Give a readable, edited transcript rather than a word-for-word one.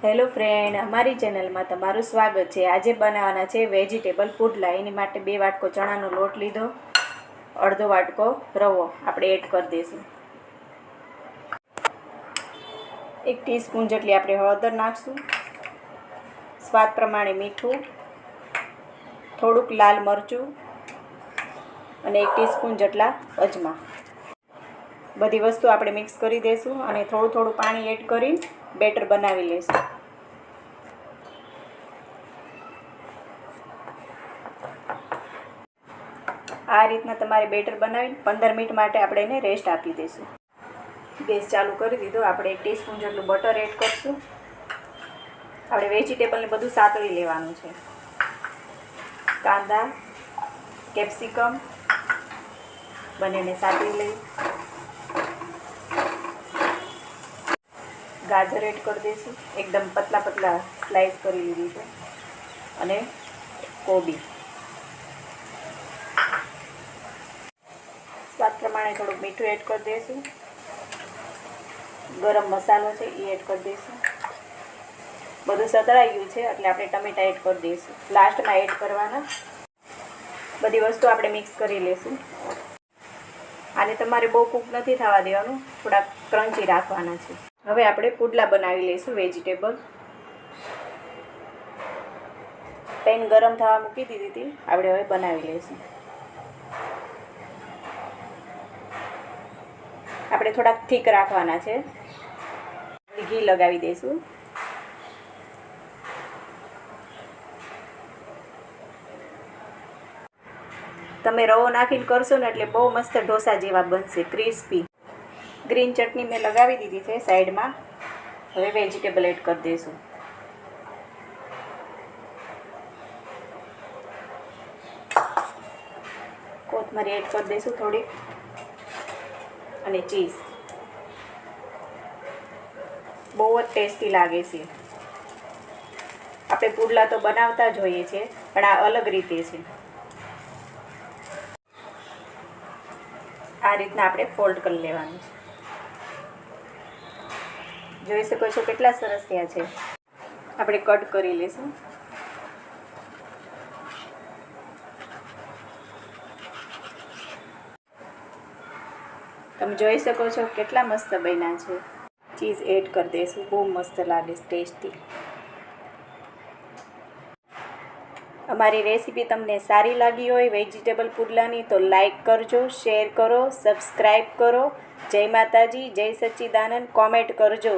Hello friend, અમારી ચેનલમાં તમારું સ્વાગત છે। આજે બનાવવાના છે વેજીટેબલ પુડલા। એની માટે 2 વાટકો ચણાનો લોટ લીધો, અડધો વાટકો રવો આપણે એડ કરી દઈશું। 1 ટીસ્પૂન જેટલી આપણે હળદર નાખશું, સ્વાદ પ્રમાણે મીઠું, થોડુંક લાલ મરચું અને 1 ટીસ્પૂન જેટલા અજમા। બધી વસ્તુ આપણે મિક્સ કરી દઈશું અને થોડું થોડું પાણી એડ કરી બેટર બનાવી લઈશું। આ રીતના તમારે બેટર બનાવી 15 મિનિટ માટે આપણે એને રેસ્ટ આપી દઈશું। ગેસ ચાલુ કરી દીધો। આપણે 1 ટીસ્પૂન જેટલું બટર એડ કરશું। આપણે વેજીટેબલને બધું સાતળી લેવાનું છે। કાંદા, કેપ્સિકમ બંનેને સાતળી લઈ, ગાજર એડ કરી દઈશું, એકદમ પતલા પતલા સ્લાઈસ કરી લીધી છે, અને કોબી। સ્વાદ પ્રમાણે થોડુંક મીઠું એડ કરી દઈશું, ગરમ મસાલો છે એ એડ કરી દઈશું। બધું સતળાઈ ગયું છે એટલે આપણે ટમેટા એડ કરી દઈશું, લાસ્ટમાં એડ કરવાના। બધી વસ્તુ આપણે મિક્સ કરી લઈશું। આને તમારે બહુ કૂક નથી થવા દેવાનું, થોડાક ક્રન્ચી રાખવાના છે। હવે આપણે પુડલા બનાવી લઈશું વેજીટેબલ। પેન ગરમ થવા મૂકી દીધી હતી, આપણે હવે બનાવી લઈશું। આપણે થોડાક થીક રાખવાના છે। ઘી લગાવી દઈશું। તમે રવો નાખીને કરશો ને એટલે બહુ મસ્ત ઢોસા જેવા બનશે, ક્રિસ્પી। ગ્રીન ચટણી મેં લગાવી દીધી છે સાઈડમાં। હવે વેજીટેબલ એડ કરી દઈશું। કોથમરી એડ કરી દઈશું થોડીક, અને ચીઝ। બહુ જ ટેસ્ટી લાગે છે। આપણે પુડલા તો બનાવતા જ હોઈએ છીએ, પણ આ અલગ રીતે છે। આ રીતના આપણે ફોલ્ડ કરી લેવાનું છે। જોઈ શકો છો કેટલા સરસ થયા છે। આપણે કટ કરી લઈશું। તમે જોઈ શકો છો કેટલા મસ્ત બન્યા છે। ચીઝ એડ કરી દઈશું, બહુ મસ્ત લાગે, ટેસ્ટી। અમારી રેસીપી તમને સારી લાગી હોય વેજીટેબલ પુડલાની તો લાઈક કરજો, શેર કરો, સબસ્ક્રાઈબ કરો। જય માતાજી, જય સચ્ચિદાનંદ, કોમેન્ટ કરજો।